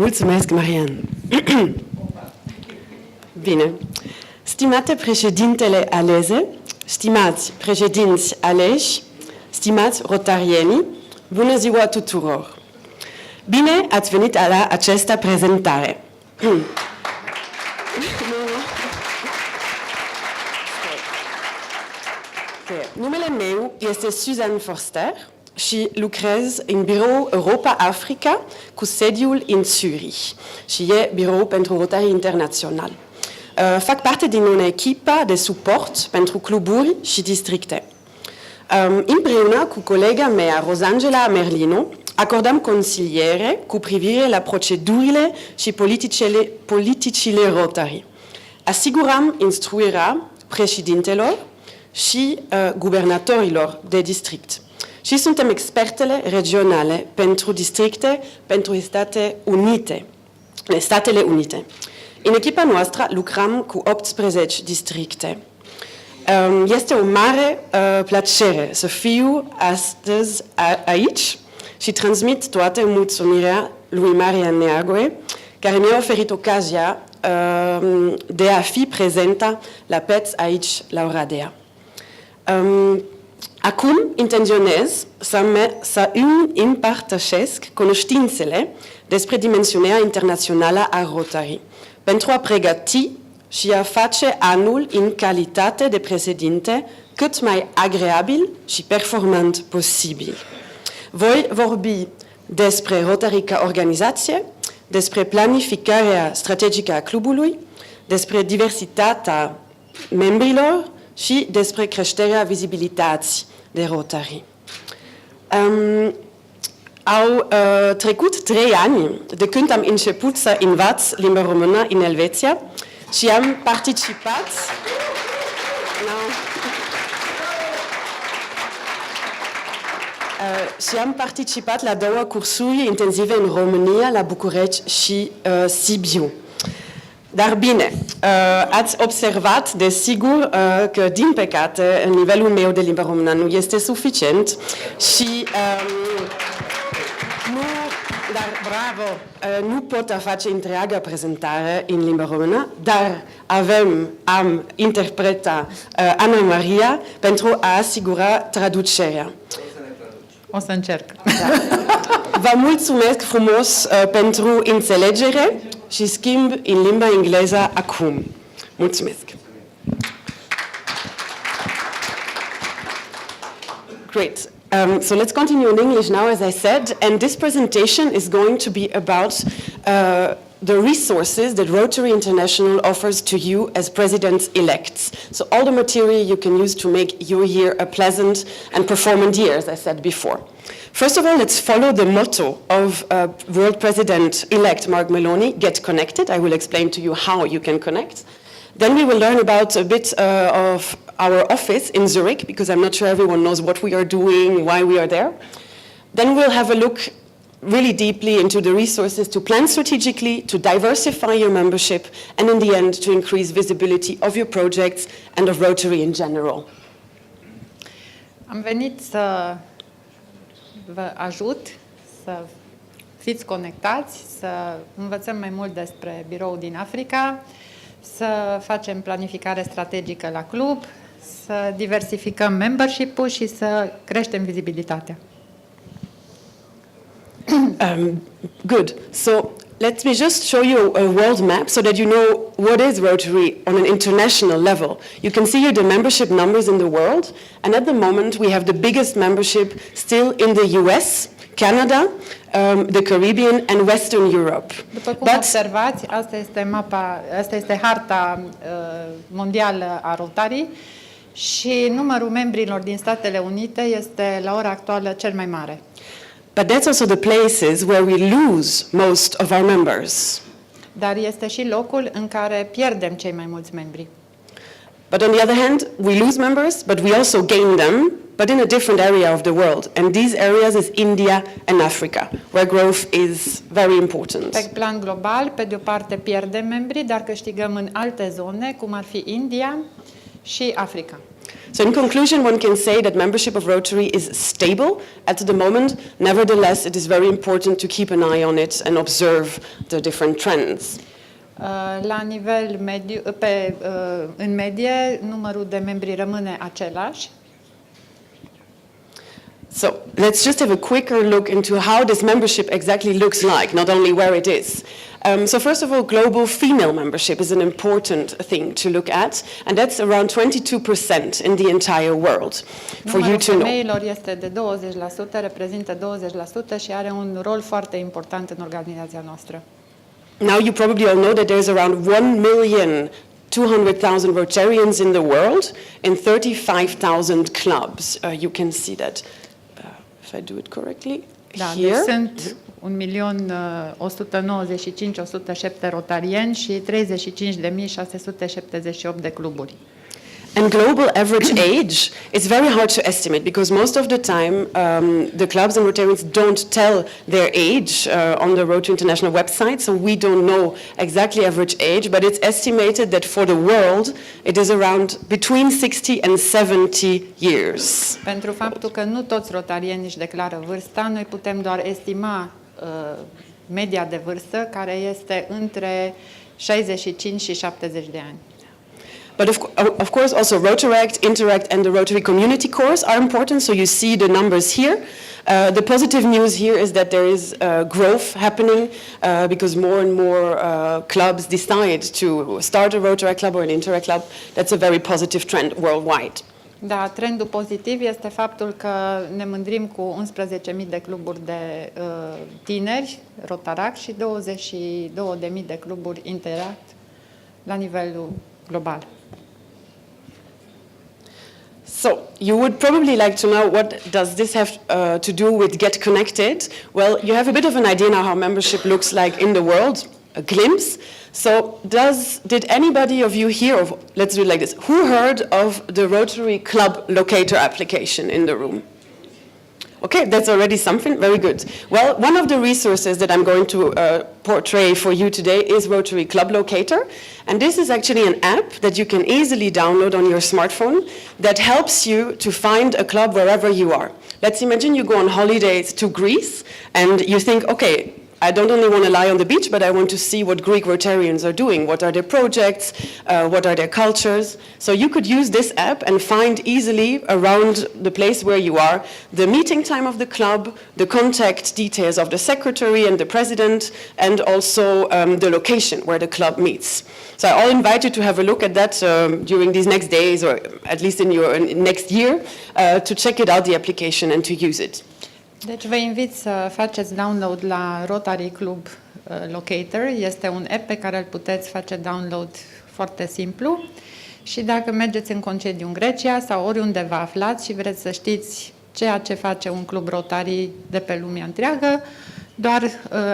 Mulțumesc, Marian. Bine. Stimate președintele alese, stimați președinți aleși, stimați rotarieni, bună ziua tuturor! Bine ați venit la această prezentare. Numele meu este Suzanne Foerster și lucrez în birou Europa-Africa cu sediul în Zurich și e birou pentru Rotary International. Fac parte din o echipă de suport pentru cluburi și districte. Împreună cu colega mea, Rosangela Merlino, acordăm consiliere cu privire la procedurile și politicile Rotary. Asigurăm instruirea președintelor și guvernatorilor de district. Și suntem expertele regionale pentru districte, pentru Statele Unite. În echipa noastră lucrăm cu 18 districte. Este o mare plăcere să fiu astăzi aici și transmit toată mulțumirea lui Marian Neagoe, care mi-a oferit ocazia de a fi prezentă la PETS aici la Oradea. Acum intenționez să îmi împărtășesc cunoștințele despre dimensiunea internațională a Rotary, pentru a pregăti și a face anul în calitate de președinte cât mai agreabil și performant posibil. Voi vorbi despre Rotary ca organizație, despre planificarea strategică a clubului, despre diversitatea membrilor și despre creșterea vizibilității de Rotary. Au trecut 3 ani de când am început să învăț limba română în Elveția și am participat la 2 cursuri intensive în România, la București și Sibiu. Dar bine, ați observat, desigur, că, din păcate, nivelul meu de limba română nu este suficient și nu pot face întreaga prezentare în limba română, dar am interpreta Ana Maria pentru a asigura traducerea. O să încerc. Da. Vă mulțumesc frumos pentru înțelegere și schimb în limba engleză acum. Mulțumesc! Great. So let's continue in English now, as I said, and this presentation is going to be about the resources that Rotary International offers to you as presidents-elects. So all the material you can use to make your year a pleasant and performant year, as I said before. First of all, let's follow the motto of World President-elect Mark Maloney, get connected. I will explain to you how you can connect. Then we will learn about a bit of our office in Zurich, because I'm not sure everyone knows what we are doing, why we are there. Then we'll have a look really deeply into the resources to plan strategically, to diversify your membership, and in the end, to increase visibility of your projects and of Rotary in general. Am venit să vă ajut să fiți conectați, să învățăm mai mult despre biroul din Africa, să facem planificare strategică la club, să diversificăm membership-ul și să creștem vizibilitatea. Good. So let me just show you a world map so that you know what is Rotary on an international level. You can see here the membership numbers in the world, and at the moment we have the biggest membership still in the US, Canada, the Caribbean and Western Europe. După cum observați, asta este harta mondială a Rotary și numărul membrilor din Statele Unite este la ora actuală cel mai mare. But that's also the places where we lose most of our members. Dar este și locul în care pierdem cei mai mulți membri. But on the other hand, we lose members, but we also gain them, but in a different area of the world. And these areas is India and Africa, where growth is very important. Pe plan global, pe de o parte pierdem membri, dar câștigăm în alte zone, cum ar fi India și Africa. So in conclusion, one can say that membership of Rotary is stable at the moment. Nevertheless, it is very important to keep an eye on it and observe the different trends. La nivel mediu, în medie, numărul de membri rămâne același. So let's just have a quicker look into how this membership exactly looks like, not only where it is. So first of all, global female membership is an important thing to look at, and that's around 22% in the entire world. For you to know. Femeilor este de 20%, reprezintă 20% și are un rol foarte important în organizația noastră. Now you probably all know that there's around 1,200,000 Rotarians in the world in 35,000 clubs. You can see that if I do it correctly. Da, here. deci sunt 1.195.107 rotarieni și 35.678 de cluburi. And global average age is very hard to estimate because most of the time the clubs and Rotarians don't tell their age on the Rotary International website, so we don't know exactly average age, but it's estimated that for the world it is around between 60 and 70 years. Pentru faptul că nu toți rotarienii își declară vârsta, noi putem doar estima media de vârstă, care este între 65 și 70 de ani. But of course also Rotaract, Interact and the Rotary Community Course are important, so you see the numbers here. The positive news here is that there is growth happening because more and more clubs decide to start a Rotaract club or an Interact club. That's a very positive trend worldwide. Da, trendul pozitiv este faptul că ne mândrim cu 11.000 de cluburi de tineri, Rotaract, și 22.000 de cluburi Interact la nivelul global. So, you would probably like to know what does this have to do with Get Connected. Well, you have a bit of an idea now how membership looks like in the world, a glimpse. So, did anybody of you here, or let's do it like this, who heard of the Rotary Club Locator application in the room? Okay, that's already something, very good. Well, one of the resources that I'm going to portray for you today is Rotary Club Locator. And this is actually an app that you can easily download on your smartphone that helps you to find a club wherever you are. Let's imagine you go on holidays to Greece and you think, okay, I don't only want to lie on the beach, but I want to see what Greek Rotarians are doing. What are their projects? What are their cultures? So you could use this app and find easily around the place where you are the meeting time of the club, the contact details of the secretary and the president, and also the location where the club meets. So I'll invite you to have a look at that during these next days, or at least in your next year, to check it out, the application, and to use it. Deci vă invit să faceți download la Rotary Club Locator. Este un app pe care îl puteți face download foarte simplu. Și dacă mergeți în concediu în Grecia sau oriunde vă aflați și vreți să știți ceea ce face un club Rotary de pe lumea întreagă, doar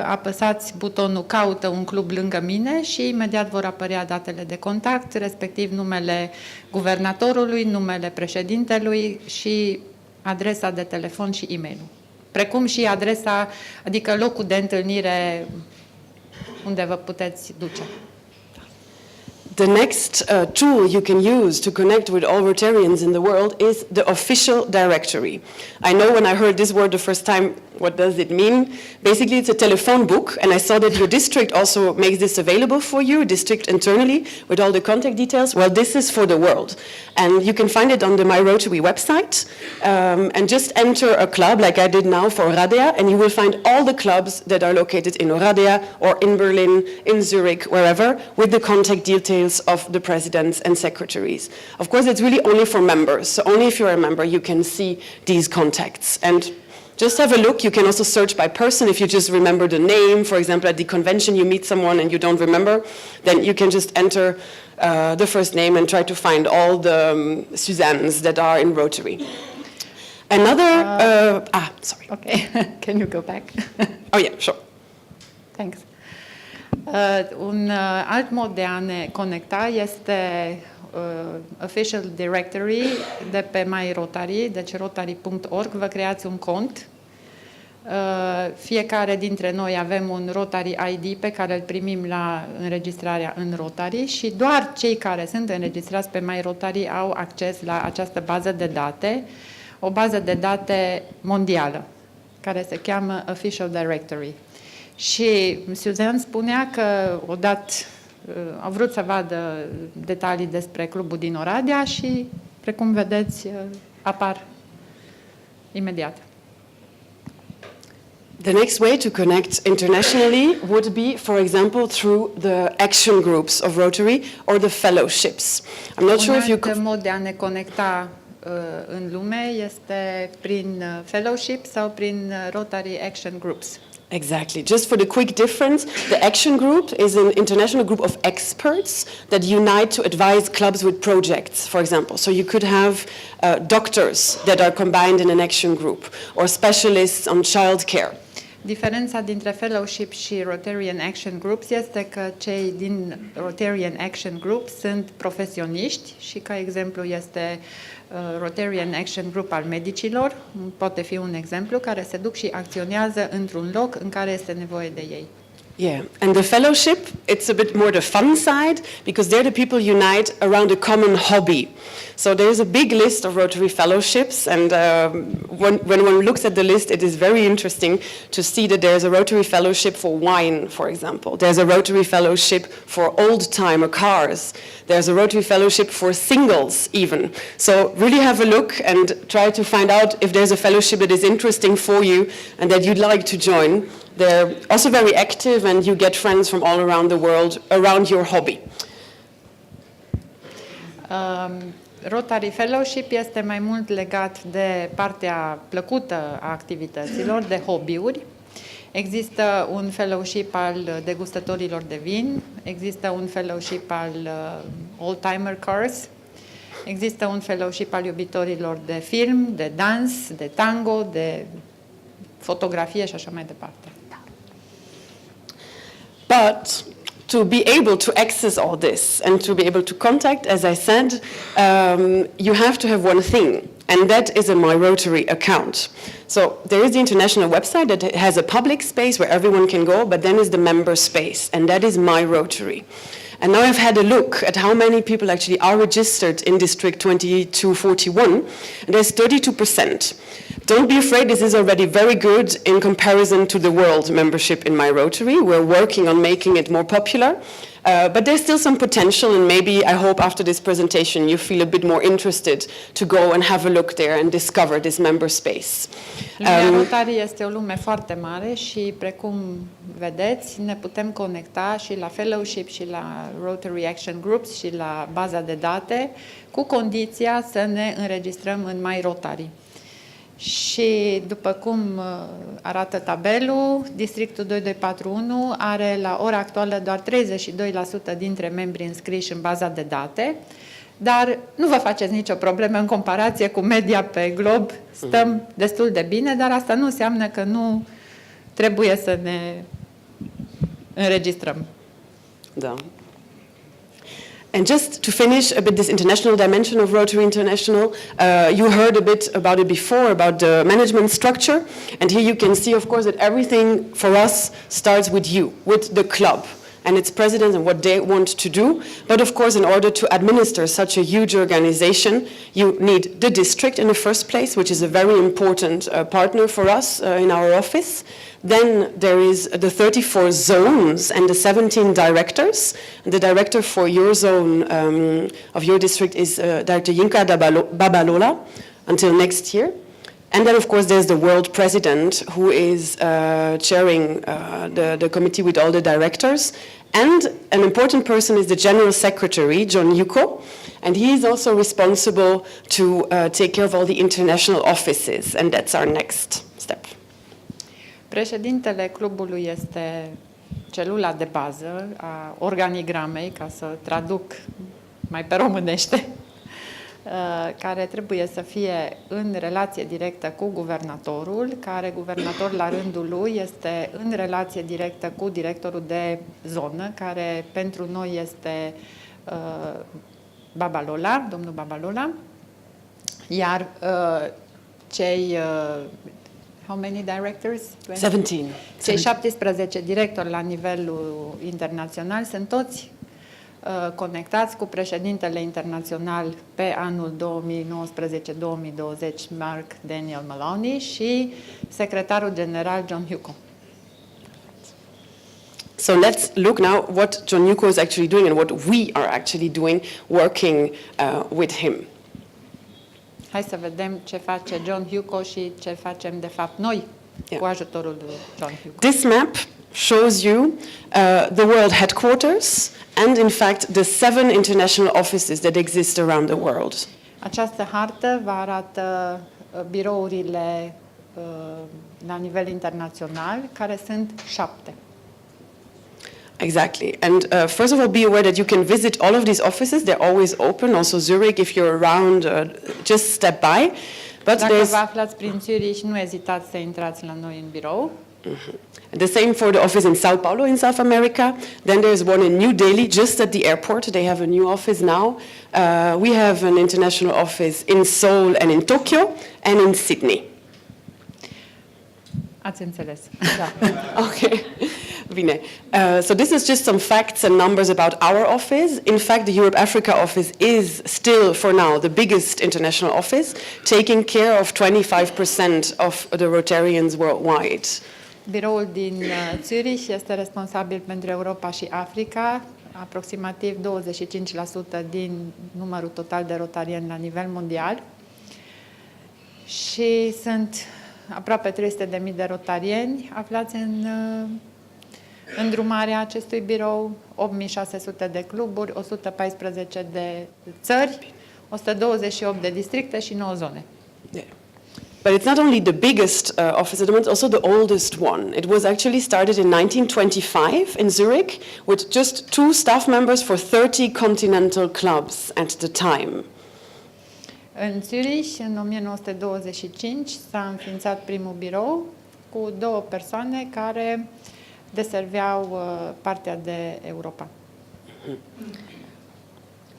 apăsați butonul Caută un club lângă mine și imediat vor apărea datele de contact, respectiv numele guvernatorului, numele președintelui și adresa de telefon și e-mail-ul. Precum și adresa, adică locul de întâlnire unde vă puteți duce. The next tool you can use to connect with all Rotarians in the world is the official directory. I know when I heard this word the first time, what does it mean? Basically, it's a telephone book, and I saw that your district also makes this available for you, district internally, with all the contact details. Well, this is for the world, and you can find it on the My Rotary website, and just enter a club like I did now for Oradea, and you will find all the clubs that are located in Oradea or in Berlin, in Zurich, wherever, with the contact details of the presidents and secretaries. Of course, it's really only for members, so only if you're a member you can see these contacts. And just have a look. You can also search by person. If you just remember the name, for example, at the convention you meet someone and you don't remember, then you can just enter the first name and try to find all the Suzannes that are in Rotary. Another, sorry. Okay, can you go back? Oh yeah, sure. Thanks. Un alt mod de a ne conecta este Official Directory de pe My Rotary, deci rotary.org, vă creați un cont Fiecare dintre noi avem un Rotary ID pe care îl primim la înregistrarea în Rotary și doar cei care sunt înregistrați pe My Rotary au acces la această bază de date, o bază de date mondială, care se cheamă Official Directory. Și Suzanne spunea că odată au vrut să vadă detalii despre clubul din Oradea și, precum vedeți, apar imediat. The next way to connect internationally would be, for example, through the action groups of Rotary or the fellowships. I'm not sure if you Un alt mod de a ne conecta în lume este prin fellowship sau prin Rotary Action Groups. Exactly. Just for the quick difference, the action group is an international group of experts that unite to advise clubs with projects, for example. So you could have doctors that are combined in an action group or specialists on childcare. Diferența dintre fellowship și Rotarian Action Groups este că cei din Rotarian Action Group sunt profesioniști și, ca exemplu, este Rotarian Action Group al medicilor, poate fi un exemplu, care se duc și acționează într-un loc în care este nevoie de ei. Yeah, and the fellowship, it's a bit more the fun side, because there the people unite around a common hobby. So there's a big list of Rotary Fellowships, and when one looks at the list, it is very interesting to see that there's a Rotary Fellowship for wine, for example. There's a Rotary Fellowship for old-timer cars. There's a Rotary Fellowship for singles, even. So really have a look and try to find out if there's a fellowship that is interesting for you and that you'd like to join. They're also very active, and you get friends from all around the world around your hobby. Rotary Fellowship este mai mult legat de partea plăcută a activităților, de hobby-uri. Există un fellowship al degustătorilor de vin, există un fellowship al old-timer cars, există un fellowship al iubitorilor de film, de dans, de tango, de fotografie și așa mai departe. But to be able to access all this and to be able to contact, as I said, you have to have one thing, and that is a My Rotary account. So there is the international website that has a public space where everyone can go, but then is the member space, and that is My Rotary. And now I've had a look at how many people actually are registered in District 2241, and there's 32%. Don't be afraid, this is already very good in comparison to the world membership in My Rotary. We're working on making it more popular, but there's still some potential, and maybe, I hope after this presentation you feel a bit more interested to go and have a look there and discover this member space. Lumea Rotary este o lume foarte mare și, precum vedeți, ne putem conecta și la fellowship și la Rotary Action Groups și la baza de date, cu condiția să ne înregistrăm în My Rotary. Și, după cum arată tabelul, Districtul 2241 are la ora actuală doar 32% dintre membrii înscriși în baza de date, dar nu vă faceți nicio problemă în comparație cu media pe glob, stăm destul de bine, dar asta nu înseamnă că nu trebuie să ne înregistrăm. Da. And just to finish a bit this international dimension of Rotary International, you heard a bit about it before, about the management structure. And here you can see, of course, that everything for us starts with you, with the club and its president and what they want to do. But of course, in order to administer such a huge organization, you need the district in the first place, which is a very important partner for us in our office. Then there is the 34 zones and the 17 directors. And the director for your zone of your district is Director Yinka Babalola until next year. And then, of course, there's the world president who is chairing the committee with all the directors. And an important person is the general secretary, John Yuko, and he is also responsible to take care of all the international offices, and that's our next step. Președintele clubului este celula de bază a organigramei, ca să traduc mai pe românește, care trebuie să fie în relație directă cu guvernatorul, care guvernator la rândul lui este în relație directă cu directorul de zonă, care pentru noi este Babalola, domnul Babalola, iar cei how many directors? 17. Cei 17 directori la nivelul internațional sunt toți conectați cu președintele internațional pe anul 2019-2020, Mark Daniel Maloney, și secretarul general John Hugo. So let's look now what John Yuko is actually doing and what we are actually doing working with him. Hai să vedem ce face John Hugo și ce facem de fapt noi cu ajutorul lui John Hugo. This map shows you the world headquarters and in fact the 7 international offices that exist around the world. Această hartă vă arată birourile la nivel internațional, care sunt 7. Exactly. And first of all, be aware that you can visit all of these offices. They're always open. Also Zurich, if you're around, just step by. But Dacă vă aflați prin Zurich, nu ezitați să intrați la noi în birou. The same for the office in Sao Paulo in South America. Then there's one in New Delhi, just at the airport. They have a new office now. We have an international office in Seoul and in Tokyo and in Sydney. Ați înțeles. Da. Okay. Bine. So this is just some facts and numbers about our office. In fact, the Europe-Africa office is still, for now, the biggest international office, taking care of 25% of the Rotarians worldwide. Biroul din Zurich este responsabil pentru Europa și Africa, aproximativ 25% din numărul total de rotarieni la nivel mondial. Și sunt aproape 300.000 de rotarieni aflați în îndrumarea acestui birou, 8.600 de cluburi, 114 de țări, 128 de districte și 9 zone. Yeah. But it's not only the biggest office at the moment, it's also the oldest one. It was actually started in 1925 in Zurich with just 2 staff members for 30 continental clubs at the time. În Zurich, în 1925, s-a înființat primul birou cu 2 persoane care deserveau partea de Europa.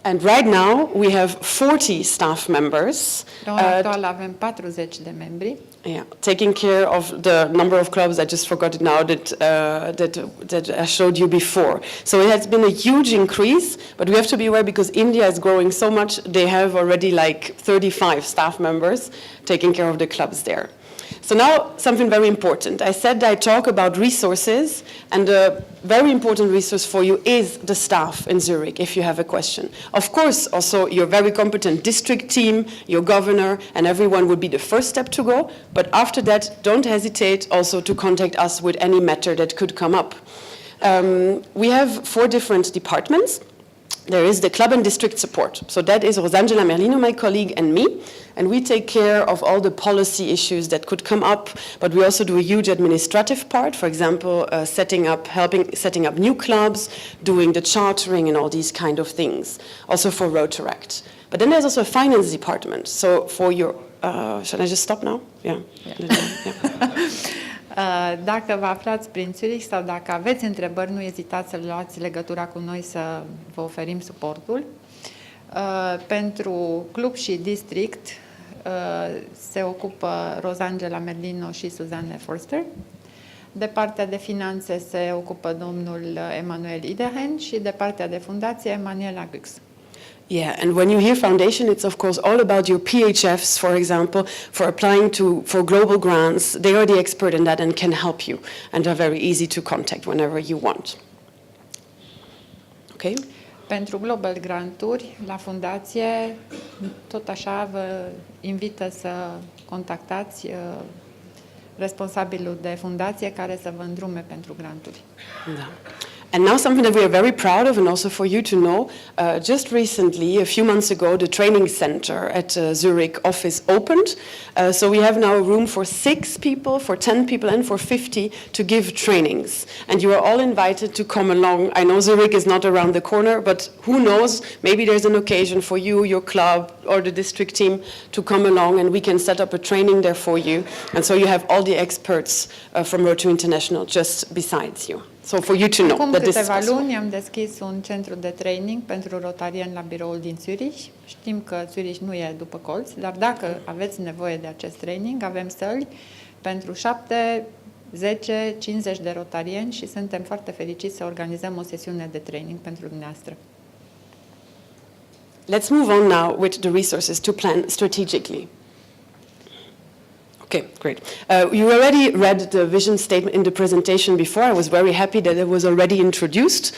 And right now we have 40 staff members. La ora actuală avem 40 de membri. Yeah, taking care of the number of clubs. I just forgot it now that I showed you before. So it has been a huge increase, but we have to be aware because India is growing so much. They have already like 35 staff members taking care of the clubs there. So now something very important. I said I talk about resources, and a very important resource for you is the staff in Zurich if you have a question. Of course, also your very competent district team, your governor, and everyone would be the first step to go. But after that, don't hesitate also to contact us with any matter that could come up. We have 4 different departments. There is the club and district support. So that is Rosangela Merlino, my colleague, and me. And we take care of all the policy issues that could come up. But we also do a huge administrative part. For example, setting up new clubs, doing the chartering and all these kind of things. Also for Rotaract. But then there's also a finance department. So for your, shall I just stop now? Yeah. Dacă vă aflați prin Zurich sau dacă aveți întrebări, nu ezitați să luați legătura cu noi să vă oferim suportul. Pentru club și district se ocupă Rosangela Merlino și Suzanne Foerster. De partea de finanțe se ocupă domnul Emanuel Idehen și de partea de fundație Emanuela Gux. Yeah, and when you hear foundation, it's of course all about your PHFs, for example, for applying for global grants. They are the expert in that and can help you, and are very easy to contact whenever you want. Okay? Pentru global granturi, la fundație, tot așa vă invită să contactați responsabilul de fundație care să vă îndrume pentru granturi. Da. And now something that we are very proud of and also for you to know, just recently, a few months ago, the training center at Zurich office opened. So we have now room for 6 people, for 10 people and for 50 to give trainings. And you are all invited to come along. I know Zurich is not around the corner, but who knows, maybe there's an occasion for you, your club or the district team to come along and we can set up a training there for you. And so you have all the experts from Rotary International just besides you. So for you to know Acum that this is câteva possible. luni am deschis un centru de training pentru rotarieni la biroul din Zurich. Știm că Zurich nu e după colț, dar dacă aveți nevoie de acest training, avem săli pentru 7, 10, 50 de rotarieni și suntem foarte fericiți să organizăm o sesiune de training pentru dumneavoastră. Let's move on now with the resources to plan strategically. Okay, great. You already read the vision statement in the presentation before. I was very happy that it was already introduced.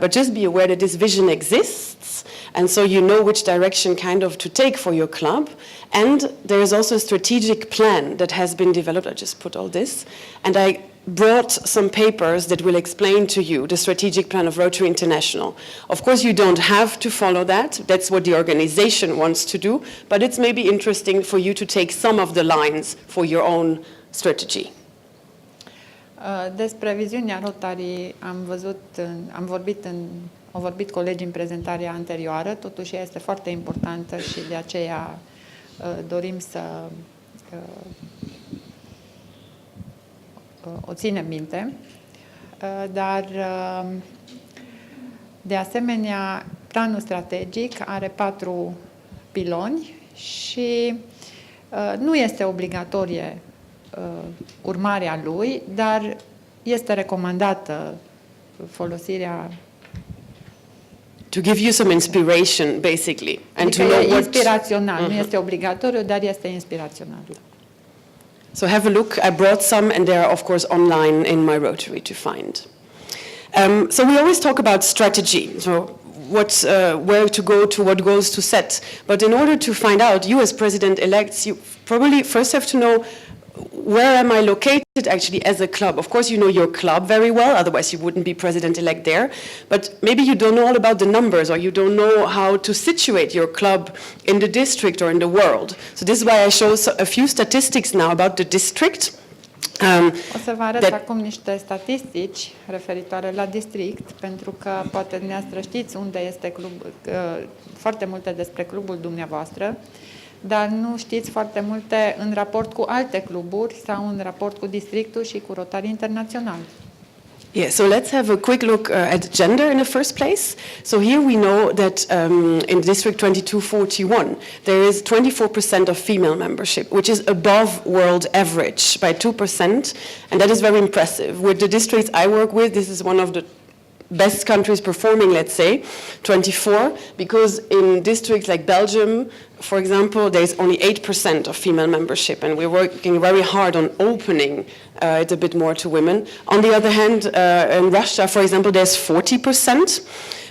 But just be aware that this vision exists, and so you know which direction kind of to take for your club. And there is also a strategic plan that has been developed. I just put all this. And I brought some papers that will explain to you the strategic plan of Rotary International. Of course, you don't have to follow that. That's what the organization wants to do. But it's maybe interesting for you to take some of the lines for your own strategy. Despre viziunea Rotary au vorbit colegii în prezentarea anterioară, totuși ea este foarte importantă și de aceea dorim să o ținem minte, dar de asemenea planul strategic are 4 piloni și nu este obligatorie urmarea lui, dar este recomandată folosirea. To give you some inspiration, basically, and Adică to know e what. inspirațional, nu este obligatoriu, dar este inspirațional. So have a look. I brought some, and they are, of course, online in my Rotary to find. So we always talk about strategy. So where to go to, what goals to set. But in order to find out, you as president-elects, you probably first have to know, where am I located actually as a club? Of course, you know your club very well, otherwise you wouldn't be president-elect there. But maybe you don't know all about the numbers, or you don't know how to situate your club in the district or in the world. So this is why I show a few statistics now about the district. O să vă arăt acum niște statistici referitoare la district, pentru că poate dumneavoastră știți unde este clubul, foarte multe despre clubul dumneavoastră, dar nu știți foarte multe în raport cu alte cluburi sau în raport cu districtul și cu Rotary International. Yeah, so let's have a quick look at gender in the first place. So here we know that in District 2241 there is 24% of female membership, which is above world average by 2%, and that is very impressive. With the districts I work with, this is one of the best countries performing, let's say, 24, because in districts like Belgium, for example, there's only 8% of female membership, and we're working very hard on opening it a bit more to women. On the other hand, in Russia, for example, there's 40%,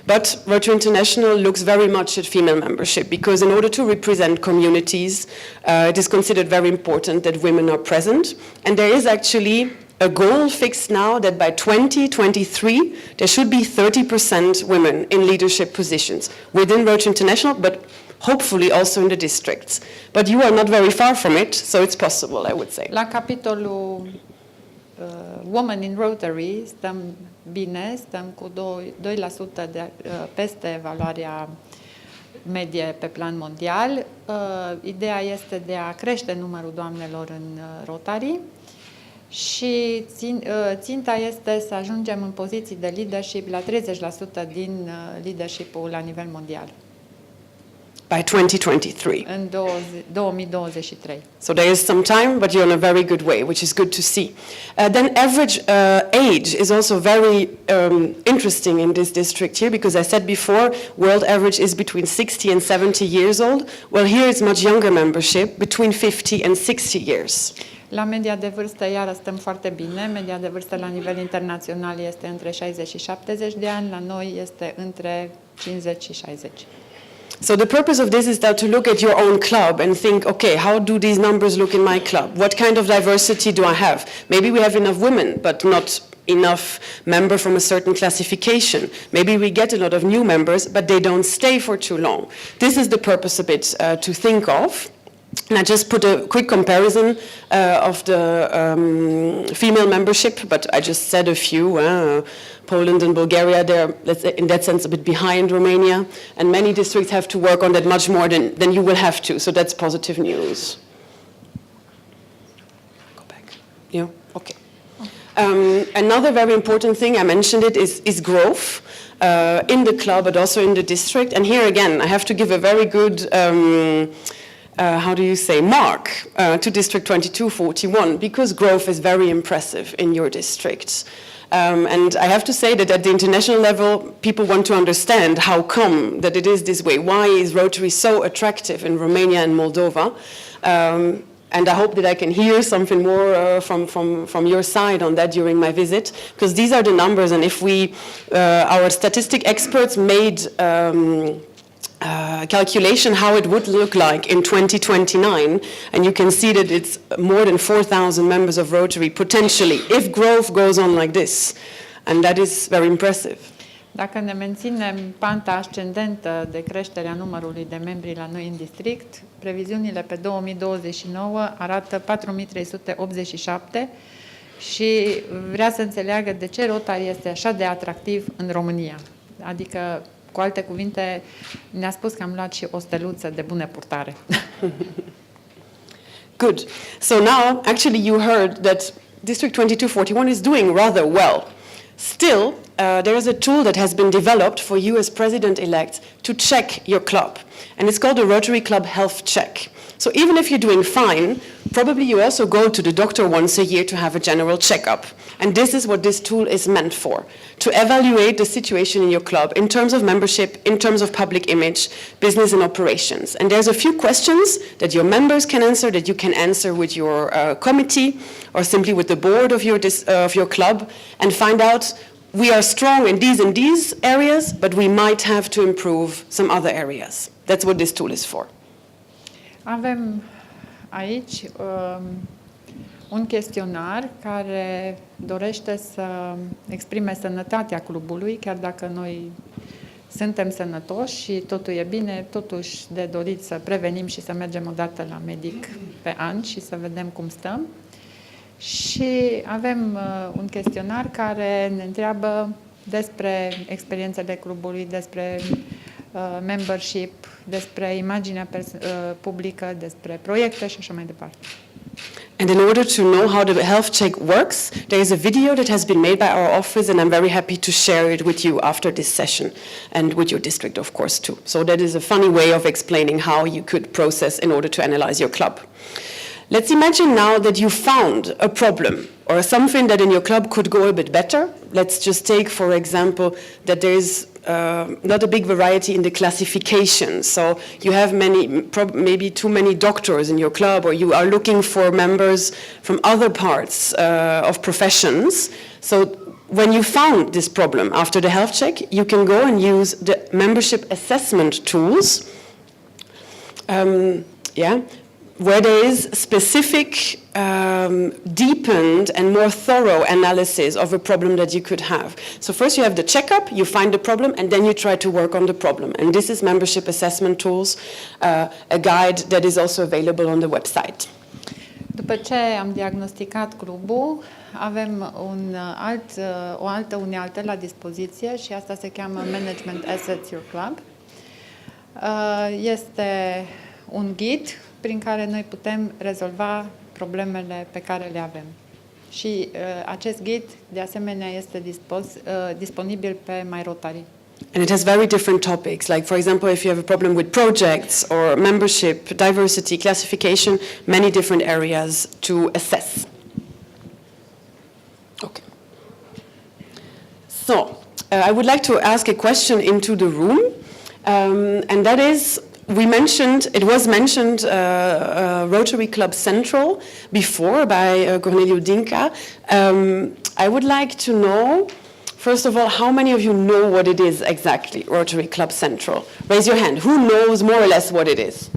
but Rotary International looks very much at female membership, because in order to represent communities, it is considered very important that women are present, and there is actually a goal fixed now that by 2023 there should be 30% women in leadership positions within Rotary International, but hopefully also in the districts. But you are not very far from it, so it's possible, I would say. La capitolul Women in Rotary stăm bine, stăm cu 2% peste valoarea medie pe plan mondial. Ideea este de a crește numărul doamnelor în Rotary. Și ținta este să ajungem în poziții de leadership la 30% din leadership-ul la nivel mondial. By 2023. În 2023. So there is some time, but you're in a very good way, which is good to see. Then average age is also very interesting in this district here, because I said before, world average is between 60 and 70 years old. Well, here it's much younger membership, between 50 and 60 years. La media de vârstă, iară, stăm foarte bine. Media de vârstă la nivel internațional este între 60 și 70 de ani, la noi este între 50 și 60. So the purpose of this is now to look at your own club and think, okay, how do these numbers look in my club? What kind of diversity do I have? Maybe we have enough women, but not enough member from a certain classification. Maybe we get a lot of new members, but they don't stay for too long. This is the purpose a bit to think of. And I just put a quick comparison of the female membership, but I just said a few. Poland and Bulgaria, they're, let's say, in that sense, a bit behind Romania, and many districts have to work on that much more than you will have to, so that's positive news. Go back. Yeah, okay. Another very important thing, I mentioned it, is growth in the club, but also in the district. And here again, I have to give a very good how do you say, mark to District 2241, because growth is very impressive in your district. And I have to say that at the international level, people want to understand how come that it is this way. Why is Rotary so attractive in Romania and Moldova? And I hope that I can hear something more from your side on that during my visit, because these are the numbers. And if we, our statistic experts made calculation how it would look like in 2029, and you can see that it's more than 4,000 members of Rotary potentially, if growth goes on like this, and that is very impressive. Dacă ne menținem panta ascendentă de creșterea numărului de membri la noi în district, previziunile pe 2029 arată 4.387 și vrea să înțeleagă de ce Rotary este așa de atractiv în România. Adică, cu alte cuvinte, ne-a spus că am luat și o steluță de bună purtare. Good. So now, actually, you heard that District 2241 is doing rather well. Still, there is a tool that has been developed for you as president-elect to check your club, and it's called a Rotary Club Health Check. So even if you're doing fine, probably you also go to the doctor once a year to have a general checkup. And this is what this tool is meant for, to evaluate the situation in your club in terms of membership, in terms of public image, business and operations. And there's a few questions that your members can answer, that you can answer with your committee or simply with the board of your club, and find out we are strong in these areas, but we might have to improve some other areas. That's what this tool is for. Avem aici un chestionar care dorește să exprime sănătatea clubului, chiar dacă noi suntem sănătoși și totul e bine, totuși de dorit să prevenim și să mergem o dată la medic pe an și să vedem cum stăm. Și avem un chestionar care ne întreabă despre experiențele clubului, despre membership, despre imaginea publică, despre proiecte și așa mai departe. And in order to know how the health check works, there is a video that has been made by our office, and I'm very happy to share it with you after this session, and with your district, of course, too. So that is a funny way of explaining how you could process in order to analyze your club. Let's imagine now that you found a problem or something that in your club could go a bit better. Let's just take, for example, that there is not a big variety in the classification. So you have maybe too many doctors in your club, or you are looking for members from other parts of professions. So when you found this problem after the health check, you can go and use the membership assessment tools. Where there is specific, deepened and more thorough analysis of a problem that you could have. So first you have the checkup, you find the problem, and then you try to work on the problem. And this is Membership Assessment Tools, a guide that is also available on the website. După ce am diagnosticat clubul, avem o altă unealtă la dispoziție și asta se cheamă Management Assets Your Club. Este un ghid prin care noi putem rezolva problemele pe care le avem. Și acest ghid, de asemenea, este disponibil pe My Rotary. And it has very different topics, like, for example, if you have a problem with projects or membership, diversity, classification, many different areas to assess. Okay. So, I would like to ask a question into the room, and that is, it was mentioned Rotary Club Central before by Corneliu Dinca. I would like to know, first of all, how many of you know what it is exactly, Rotary Club Central? Raise your hand. Who knows more or less what it is?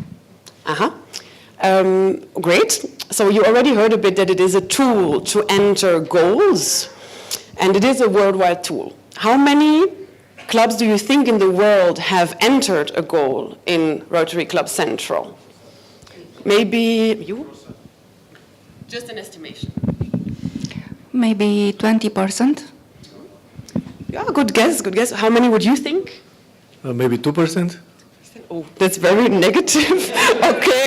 Great. So you already heard a bit that it is a tool to enter goals, and it is a worldwide tool. How many clubs do you think in the world have entered a goal in Rotary Club Central? Maybe you? Just an estimation. Maybe 20%. Yeah, good guess, good guess. How many would you think? Maybe 2%. Oh, that's very negative. Okay.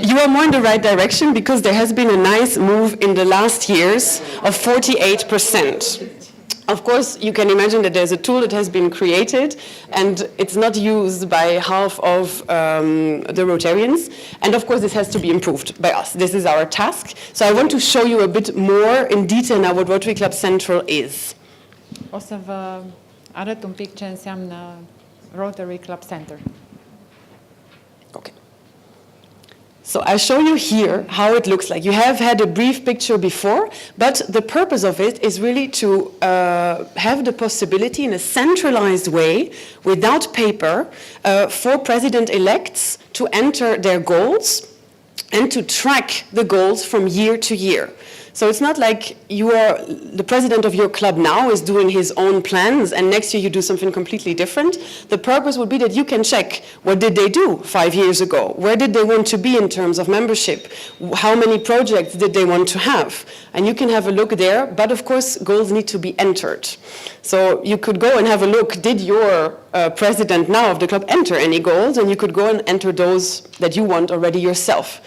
You are more in the right direction, because there has been a nice move in the last years of 48%. Of course, you can imagine that there's a tool that has been created and it's not used by half of the Rotarians. And of course, this has to be improved by us. This is our task. So I want to show you a bit more in detail now what Rotary Club Central is. O să vă arăt un pic ce înseamnă Rotary Club Center. Okay. So I'll show you here how it looks like. You have had a brief picture before, but the purpose of it is really to have the possibility in a centralized way, without paper, for president-elects to enter their goals and to track the goals from year to year. So it's not like the president of your club now is doing his own plans and next year you do something completely different. The purpose would be that you can check what did they do 5 years ago? Where did they want to be in terms of membership? How many projects did they want to have? And you can have a look there, but of course goals need to be entered. So you could go and have a look, did your president now of the club enter any goals? And you could go and enter those that you want already yourself.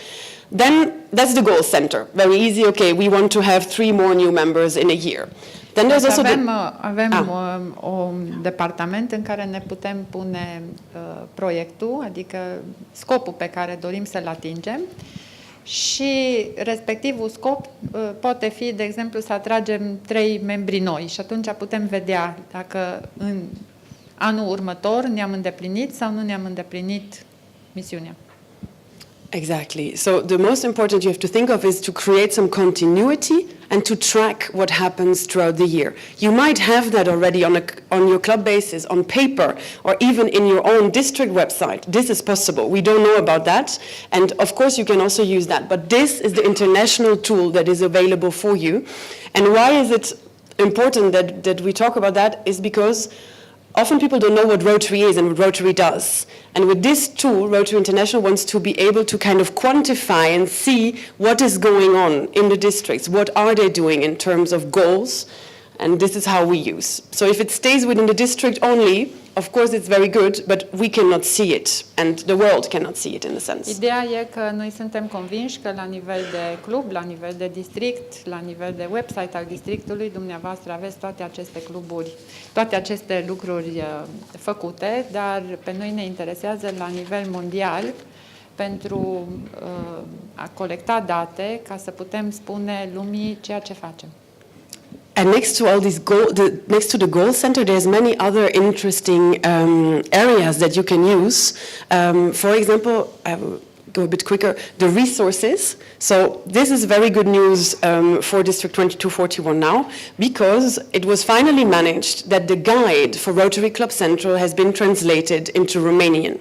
Then that's the goal center. Very easy. Okay, we want to have 3 more new members in a year. Then there's also avem un departament în care ne putem pune proiectul, adică scopul pe care dorim să-l atingem și respectivul scop poate fi, de exemplu, să atragem 3 membri noi și atunci putem vedea dacă în anul următor ne-am îndeplinit sau nu ne-am îndeplinit misiunea. Exactly. So the most important you have to think of is to create some continuity and to track what happens throughout the year. You might have that already on your club basis, on paper, or even in your own district website. This is possible. We don't know about that. And of course you can also use that. But this is the international tool that is available for you. And why is it important that we talk about that is because often people don't know what Rotary is and what Rotary does. And with this tool, Rotary International wants to be able to kind of quantify and see what is going on in the districts. What are they doing in terms of goals? And this is how we use. So if it stays within the district only, of course it's very good, but we cannot see it. And the world cannot see it in a sense. Ideea e că noi suntem convinși că la nivel de club, la nivel de district, la nivel de website al districtului, dumneavoastră aveți toate aceste cluburi, toate aceste lucruri făcute, dar pe noi ne interesează la nivel mondial pentru a colecta date ca să putem spune lumii ceea ce facem. And next to all these next to the goal center, there's many other interesting areas that you can use. For example, I will go a bit quicker. The resources. So this is very good news for District 2241 now, because it was finally managed that the guide for Rotary Club Central has been translated into Romanian.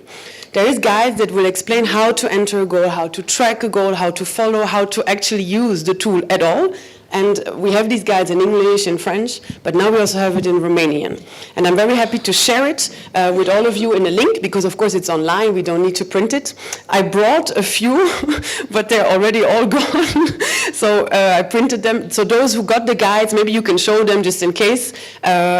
There is guides that will explain how to enter a goal, how to track a goal, how to follow, how to actually use the tool at all. And we have these guides in English, in French, but now we also have it in Romanian. And I'm very happy to share it with all of you in a link, because of course it's online, we don't need to print it. I brought a few, but they're already all gone. So I printed them. So those who got the guides, maybe you can show them just in case.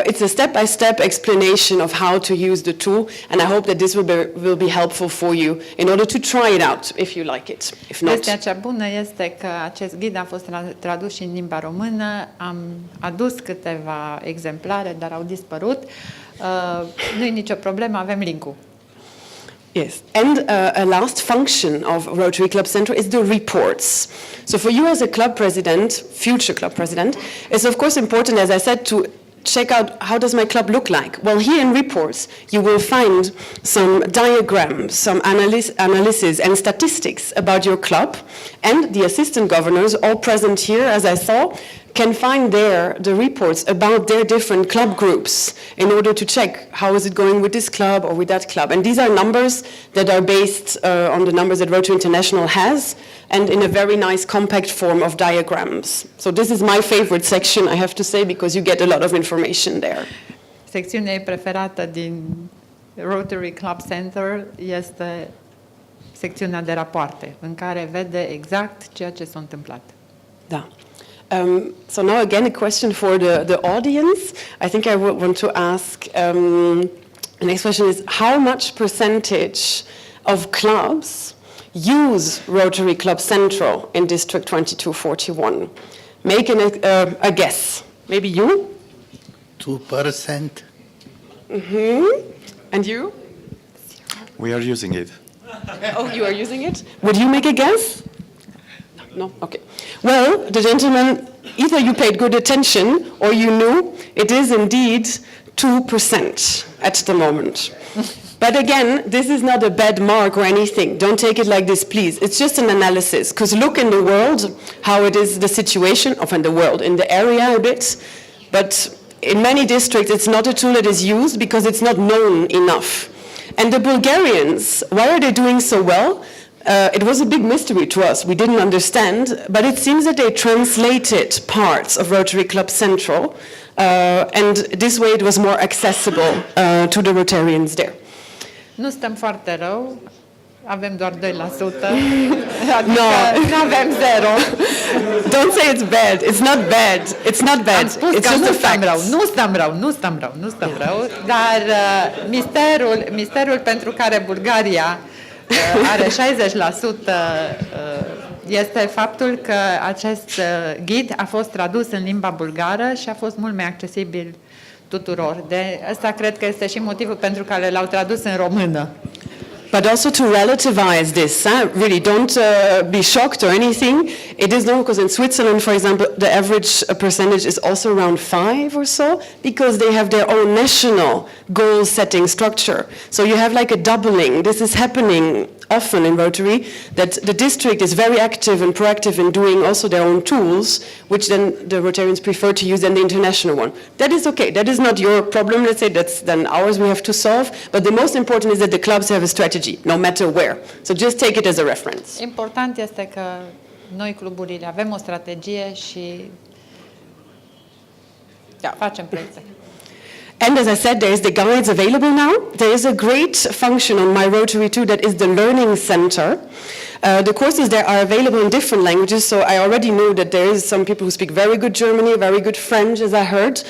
It's a step-by-step explanation of how to use the tool, and I hope that this will be helpful for you in order to try it out, if you like it. If not... Vestea cea bună este că acest ghid a fost tradus și în limba română, am adus câteva exemplare, dar au dispărut. Nu e nicio problemă, avem link-ul. Yes, and a last function of Rotary Club Central is the reports. So for you as a club president, future club president, it's of course important, as I said, to check out how does my club look like. Well, here in reports, you will find some diagrams, some analysis and statistics about your club, and the assistant governors, all present here, as I saw, can find there the reports about their different club groups in order to check how is it going with this club or with that club. And these are numbers that are based on the numbers that Rotary International has, and in a very nice compact form of diagrams. So this is my favorite section, I have to say, because you get a lot of information there. Secțiunea preferată din Rotary Club Center este secțiunea de rapoarte, în care vede exact ceea ce s-a întâmplat. Da. So now again a question for the audience. I think I would want to ask, the next question is, how much percentage of clubs use Rotary Club Central in District 2241? Make a guess. Maybe you? 2%. And you? We are using it. Oh, you are using it? Would you make a guess? No? Okay. Well, the gentleman, either you paid good attention or you knew it is indeed 2% at the moment. But again, this is not a bad mark or anything. Don't take it like this, please. It's just an analysis. Because look in the world, how it is the situation, of in the world, in the area a bit. But in many districts, it's not a tool that is used because it's not known enough. And the Bulgarians, why are they doing so well? It was a big mystery to us. We didn't understand, but it seems that they translated parts of Rotary Club Central, and this way it was more accessible to the Rotarians there. Nu stăm foarte rău, avem doar 2%, adică No. nu avem zero. Don't say it's bad. It's not bad. It's not bad. Am spus It's că just nu a stăm fact. rău, nu stăm rău, dar misterul pentru care Bulgaria are 60% este faptul că acest ghid a fost tradus în limba bulgară și a fost mult mai accesibil tuturor. De asta cred că este și motivul pentru care l-au tradus în română. But also to relativize this, really don't be shocked or anything. It is known because in Switzerland, for example, the average percentage is also around 5 or so, because they have their own national goal-setting structure. So you have like a doubling. This is happening often in Rotary, that the district is very active and proactive in doing also their own tools, which then the Rotarians prefer to use than the international one. That is okay. That is not your problem, let's say. That's then ours we have to solve. But the most important is that the clubs have a strategy, no matter where. So just take it as a reference. Important este că noi cluburile avem o strategie și facem proiecte. And as I said, there is the guides available now. There is a great function on My Rotary too, that is the Learning Center. The courses there are available in different languages, so I already know that there is some people who speak very good German, very good French, as I heard.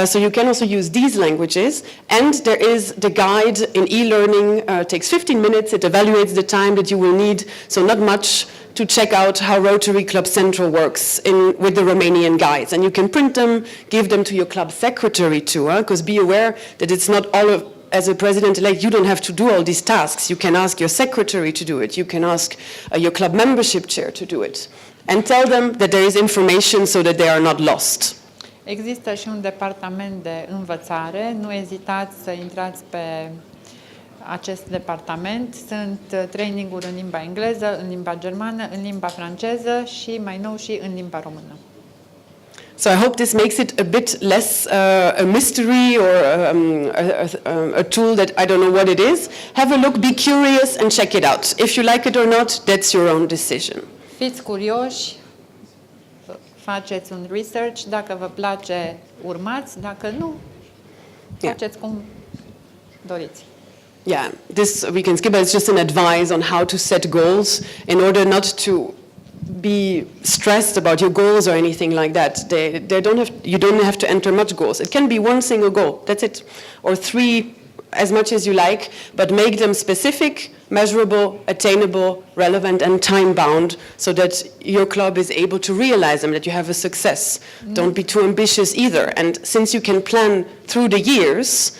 So you can also use these languages. And there is the guide in e-learning. Takes 15 minutes. It evaluates the time that you will need, so not much, to check out how Rotary Club Central works with the Romanian guides. And you can print them, give them to your club secretary too, because be aware that it's not all of, as a president-elect, you don't have to do all these tasks. You can ask your secretary to do it. You can ask your club membership chair to do it. And tell them that there is information so that they are not lost. Există și un departament de învățare. Nu ezitați să intrați pe acest departament. Sunt traininguri în limba engleză, în limba germană, în limba franceză și mai nou și în limba română. So I hope this makes it a bit less a mystery or a tool that I don't know what it is. Have a look, be curious and check it out. If you like it or not, that's your own decision. Fiți curioși, faceți un research, dacă vă place, urmați, dacă nu, faceți cum doriți. Yeah, this we can skip, but it's just an advice on how to set goals in order not to be stressed about your goals or anything like that. You don't have to enter much goals. It can be one single goal, that's it. Or 3, as much as you like, but make them specific, measurable, attainable, relevant and time-bound so that your club is able to realize them, that you have a success. Don't be too ambitious either. And since you can plan through the years,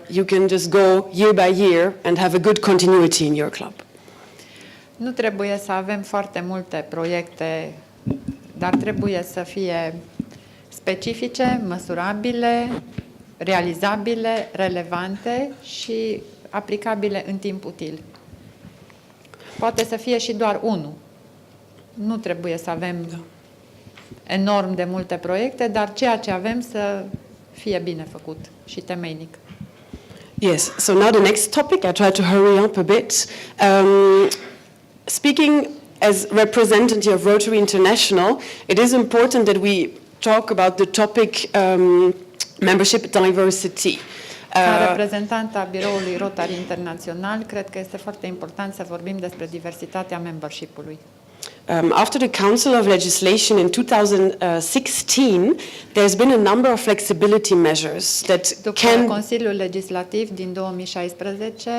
you can just go year by year and have a good continuity in your club. Nu trebuie să avem foarte multe proiecte, dar trebuie să fie specifice, măsurabile, realizabile, relevante și aplicabile în timp util. Poate să fie și doar unul. Nu trebuie să avem enorm de multe proiecte, dar ceea ce avem să fie bine făcut și temeinic. Yes, so now the next topic, I try to hurry up a bit. Speaking as representative of Rotary International, it is important that we talk about the topic membership diversity. Ca reprezentant a biroului Rotary International, cred că este foarte important să vorbim despre diversitatea membership-ului. After the Council of Legislation in 2016, there's been a number of flexibility measures that După Consiliul Legislativ din 2016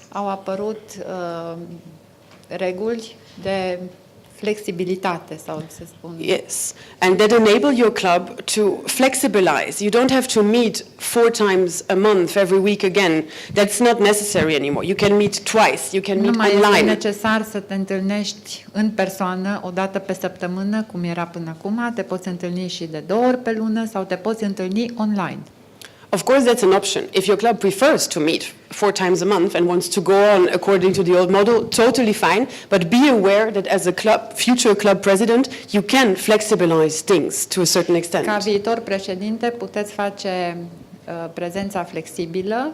au apărut reguli de flexibilitate, sau să spun. Yes, and that enable your club to flexibilize. You don't have to meet 4 times a month, every week again. That's not necessary anymore. You can meet twice, you can Nu meet mai este online. necesar să te întâlnești în persoană o dată pe săptămână, cum era până acum. Te poți întâlni și de 2 ori pe lună sau te poți întâlni online. Of course, that's an option. If your club prefers to meet 4 times a month and wants to go on according to the old model, totally fine. But be aware that as a future club president, you can flexibilize things to a certain extent. Ca viitor președinte puteți face prezența flexibilă.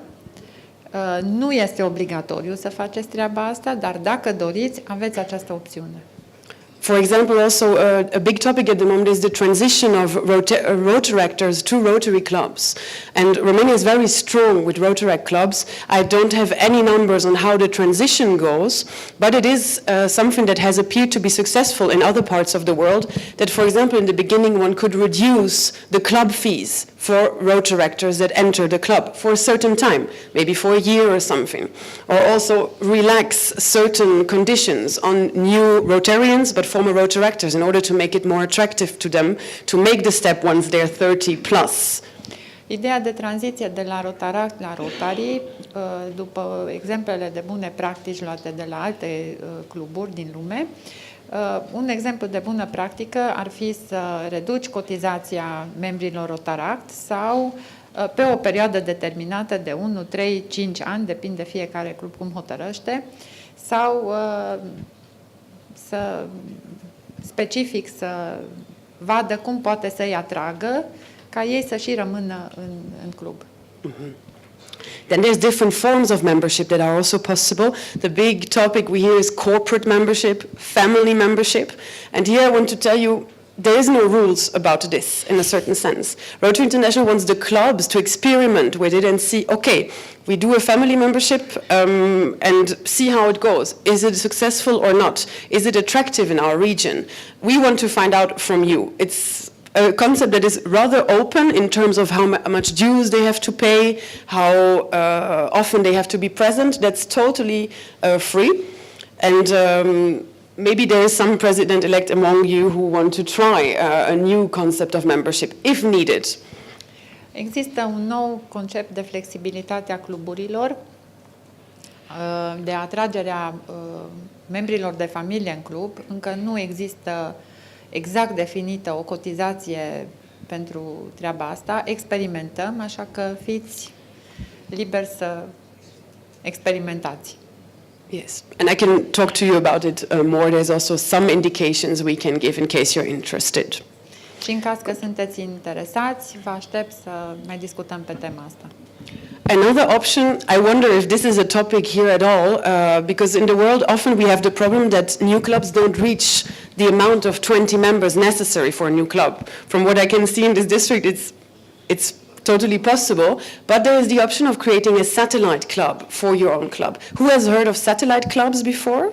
Nu este obligatoriu să faceți treaba asta, dar dacă doriți, aveți această opțiune. For example, also a big topic at the moment is the transition of Rotaractors to Rotary clubs. And Romania is very strong with Rotaract clubs. I don't have any numbers on how the transition goes, but it is something that has appeared to be successful in other parts of the world, that, for example, in the beginning one could reduce the club fees for Rotaractors that enter the club for a certain time, maybe for a year or something. Or also relax certain conditions on new Rotarians, but former Rotaractors, in order to make it more attractive to them to make the step once they're 30 plus. Ideea de tranziție de la Rotaract la Rotary, după exemplele de bune practici luate de la alte cluburi din lume, un exemplu de bună practică ar fi să reduci cotizația membrilor Rotaract sau pe o perioadă determinată de 1, 3, 5 ani, depinde fiecare club cum hotărăște, sau să specific să vadă cum poate să-i atragă ca ei să și rămână în club. Mm-hmm. Then there's different forms of membership that are also possible. The big topic we hear is corporate membership, family membership, and here I want to tell you there is no rules about this in a certain sense. Rotary International wants the clubs to experiment with it and see, okay, we do a family membership and see how it goes. Is it successful or not? Is it attractive in our region? We want to find out from you. It's a concept that is rather open in terms of how much dues they have to pay, how often they have to be present. That's totally free. And maybe there is some president-elect among you who want to try a new concept of membership, if needed. Există un nou concept de flexibilitate a cluburilor, de atragerea membrilor de familie în club. Încă nu există exact definită o cotizație pentru treaba asta. Experimentăm, așa că fiți liberi să experimentați. Yes, and I can talk to you about it more. There's also some indications we can give in case you're interested. Și în caz că sunteți interesați, vă aștept să mai discutăm pe tema asta. Another option, I wonder if this is a topic here at all, because in the world often we have the problem that new clubs don't reach the amount of 20 members necessary for a new club. From what I can see in this district, it's totally possible, but there is the option of creating a satellite club for your own club. Who has heard of satellite clubs before?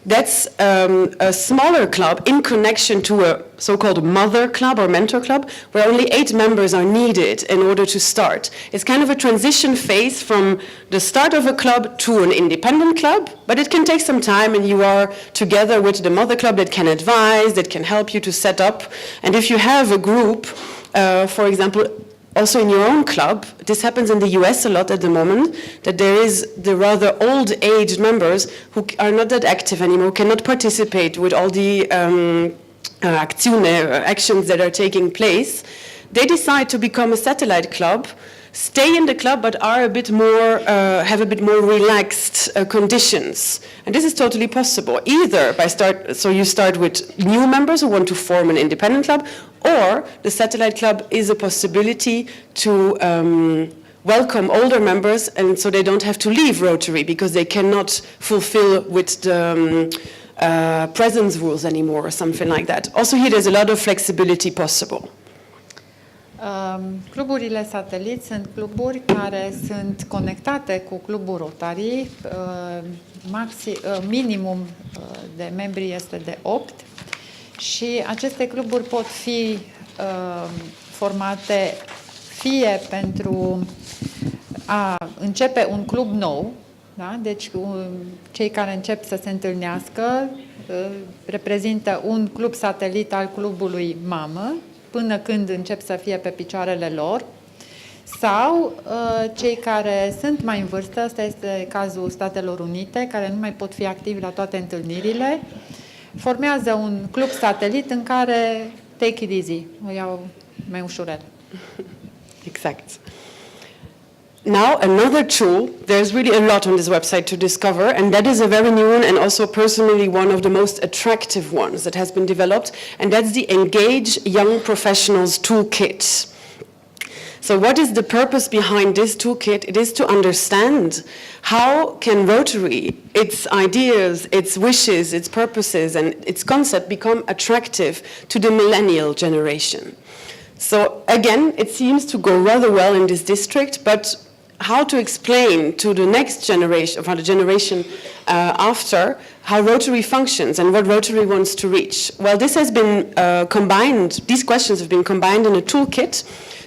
That's a smaller club in connection to a so-called mother club or mentor club, where only 8 members are needed in order to start. It's kind of a transition phase from the start of a club to an independent club, but it can take some time, and you are together with the mother club that can advise, that can help you to set up. And if you have a group, for example, also in your own club, this happens in the US a lot at the moment, that there is the rather old-aged members who are not that active anymore, cannot participate with all the actions that are taking place. They decide to become a satellite club, stay in the club, but are a bit more, have a bit more relaxed conditions. And this is totally possible, either so you start with new members who want to form an independent club, or the satellite club is a possibility to welcome older members, and so they don't have to leave Rotary because they cannot fulfill with the presence rules anymore or something like that. Also here there's a lot of flexibility possible. Cluburile satelit sunt cluburi care sunt conectate cu clubul Rotary. Minimum de membri este de 8 și aceste cluburi pot fi formate fie pentru a începe un club nou, da? Deci cei care încep să se întâlnească reprezintă un club satelit al clubului mamă, până când încep să fie pe picioarele lor, sau cei care sunt mai în vârstă, ăsta este cazul Statelor Unite, care nu mai pot fi activi la toate întâlnirile, formează un club satelit în care take it easy, o iau mai ușurel. Exact. Now, another tool, there's really a lot on this website to discover, and that is a very new one and also personally one of the most attractive ones that has been developed, and that's the Engage Young Professionals Toolkit. So what is the purpose behind this toolkit? It is to understand how can Rotary, its ideas, its wishes, its purposes, and its concept become attractive to the millennial generation. So again, it seems to go rather well in this district, but how to explain to the next generation, or the generation after, how Rotary functions and what Rotary wants to reach? Well, this has been combined, these questions have been combined in a toolkit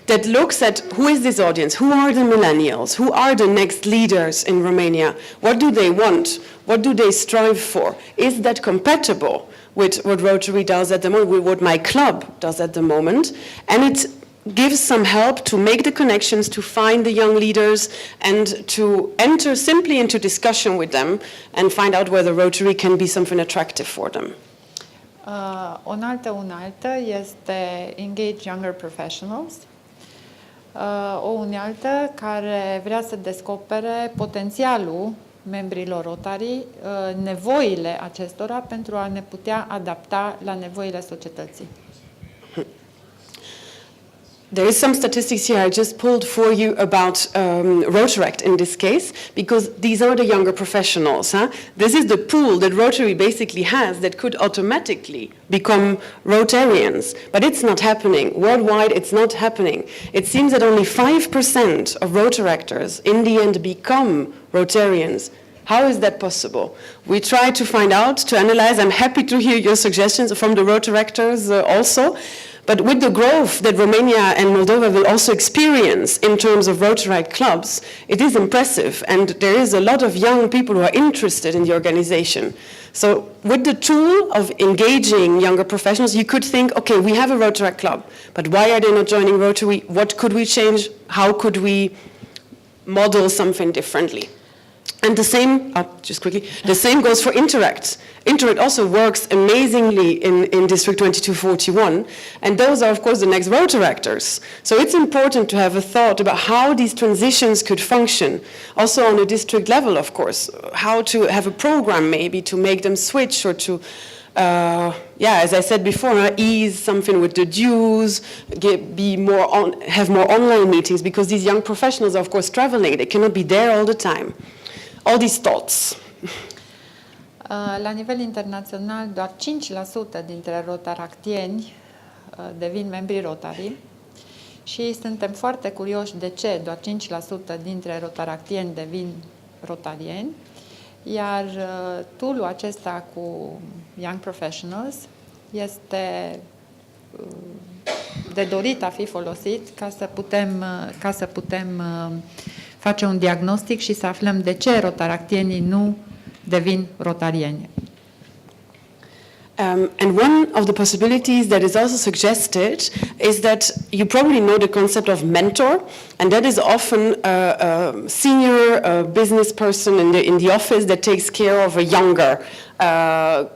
that looks at who is this audience, who are the millennials, who are the next leaders in Romania, what do they want, what do they strive for, is that compatible with what Rotary does at the moment, with what my club does at the moment, and it gives some help to make the connections, to find the young leaders, and to enter simply into discussion with them and find out whether Rotary can be something attractive for them. O altă unealtă este Engage Younger Professionals, o unealtă care vrea să descopere potențialul membrilor Rotary, nevoile acestora pentru a ne putea adapta la nevoile societății. There is some statistics here I just pulled for you about Rotaract in this case, because these are the younger professionals. This is the pool that Rotary basically has that could automatically become Rotarians, but it's not happening. Worldwide, it's not happening. It seems that only 5% of Rotaractors in the end become Rotarians. How is that possible? We try to find out, to analyze. I'm happy to hear your suggestions from the Rotaractors also. But with the growth that Romania and Moldova will also experience in terms of Rotaract clubs, it is impressive, and there is a lot of young people who are interested in the organization. So with the tool of engaging younger professionals, you could think, okay, we have a Rotaract club, but why are they not joining Rotary? What could we change? How could we model something differently? And the same, just quickly, the same goes for Interact. Interact also works amazingly in District 2241, and those are, of course, the next Rotaractors. So it's important to have a thought about how these transitions could function, also on a district level, of course, how to have a program maybe to make them switch or to, as I said before, ease something with the dues, have more online meetings, because these young professionals are, of course, traveling. They cannot be there all the time. All these thoughts. La nivel internațional, doar 5% dintre rotaractieni devin membri Rotary și suntem foarte curioși de ce doar 5% dintre rotaractieni devin rotarieni, iar tool-ul acesta cu Young Professionals este de dorit a fi folosit ca să putem face un diagnostic și să aflăm de ce rotaractienii nu devin rotarieni. And one of the possibilities that is also suggested is that you probably know the concept of mentor, and that is often a senior business person in the office that takes care of a younger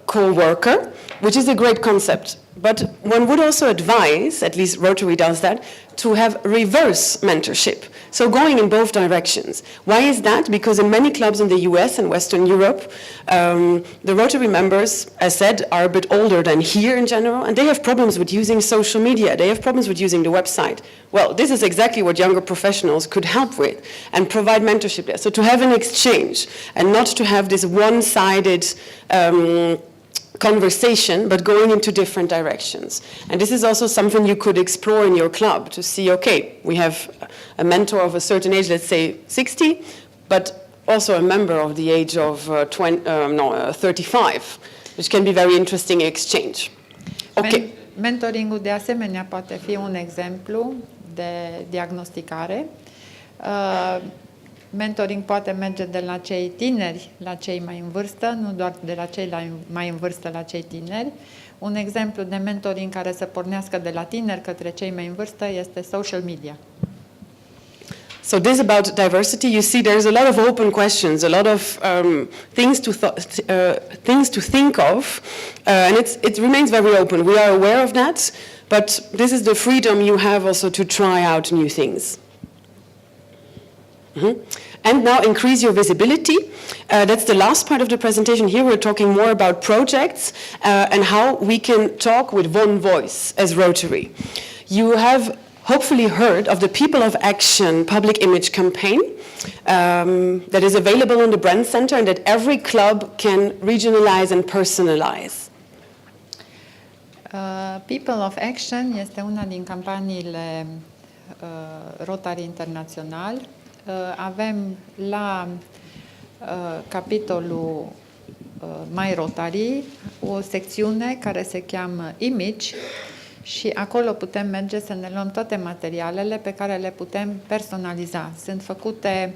co-worker, which is a great concept. But one would also advise, at least Rotary does that, to have reverse mentorship. So going in both directions. Why is that? Because in many clubs in the US and Western Europe, the Rotary members, as said, are a bit older than here in general, and they have problems with using social media. They have problems with using the website. Well, this is exactly what younger professionals could help with and provide mentorship there. So to have an exchange and not to have this one-sided conversation, but going into different directions. And this is also something you could explore in your club to see, okay, we have a mentor of a certain age, let's say 60, but also a member of the age of 35, which can be very interesting exchange. Okay. Mentoringul de asemenea poate fi un exemplu de diagnosticare. Mentoring poate merge de la cei tineri la cei mai în vârstă, nu doar de la cei mai în vârstă la cei tineri. Un exemplu de mentoring care să pornească de la tineri către cei mai în vârstă este social media. So this about diversity, you see there's a lot of open questions, a lot of things to think of, and it remains very open. We are aware of that, but this is the freedom you have also to try out new things. And now increase your visibility. That's the last part of the presentation. Here we're talking more about projects and how we can talk with one voice as Rotary. You have hopefully heard of the People of Action public image campaign that is available in the Brand Center and that every club can regionalize and personalize. People of Action este una din campaniile Rotary International. Avem la capitolul My Rotary o secțiune care se cheamă Image și acolo putem merge să ne luăm toate materialele pe care le putem personaliza. Sunt făcute,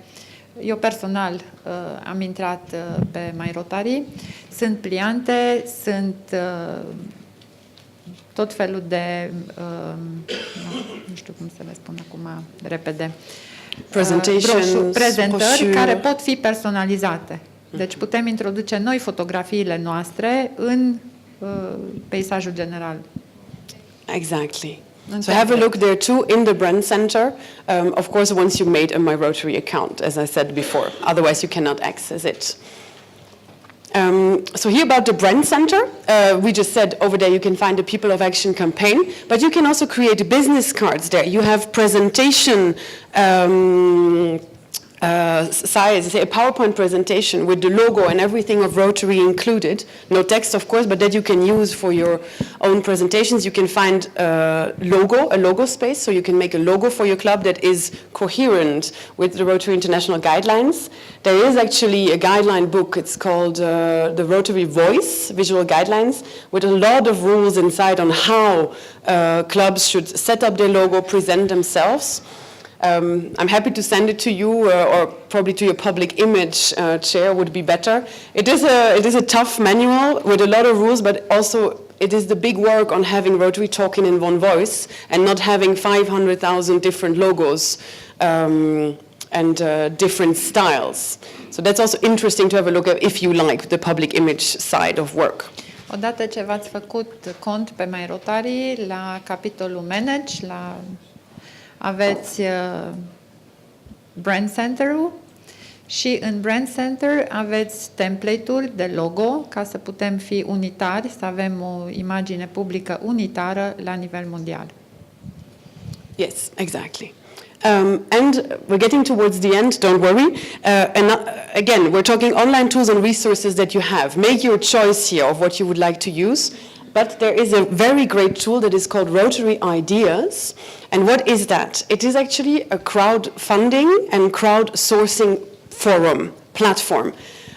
eu personal am intrat pe My Rotary, sunt pliante, sunt tot felul de, nu știu cum să le spun acum repede, prezentări care pot fi personalizate. Deci putem introduce noi fotografiile noastre în peisajul general. Exactly. So have a look there too in the Brand Center. Of course, once you made a My Rotary account, as I said before. Otherwise, you cannot access it. So here about the Brand Center, we just said over there you can find the People of Action campaign, but you can also create business cards there. You have presentation size, say a PowerPoint presentation with the logo and everything of Rotary included. No text, of course, but that you can use for your own presentations. You can find a logo space, so you can make a logo for your club that is coherent with the Rotary International guidelines. There is actually a guideline book. It's called the Rotary Voice, Visual Guidelines, with a lot of rules inside on how clubs should set up their logo, present themselves. I'm happy to send it to you, or probably to your public image chair would be better. It is a tough manual with a lot of rules, but also it is the big work on having Rotary talking in one voice and not having 500,000 different logos and different styles. So that's also interesting to have a look at if you like the public image side of work. Odată ce v-ați făcut cont pe My Rotary, la capitolul Manage, aveți Brand Center-ul și în Brand Center aveți template-uri de logo ca să putem fi unitari, să avem o imagine publică unitară la nivel mondial. Yes, exactly. And we're getting towards the end, don't worry. Again, we're talking online tools and resources that you have. Make your choice here of what you would like to use. But there is a very great tool that is called Rotary Ideas. And what is that? It is actually a crowdfunding and crowdsourcing forum, platform.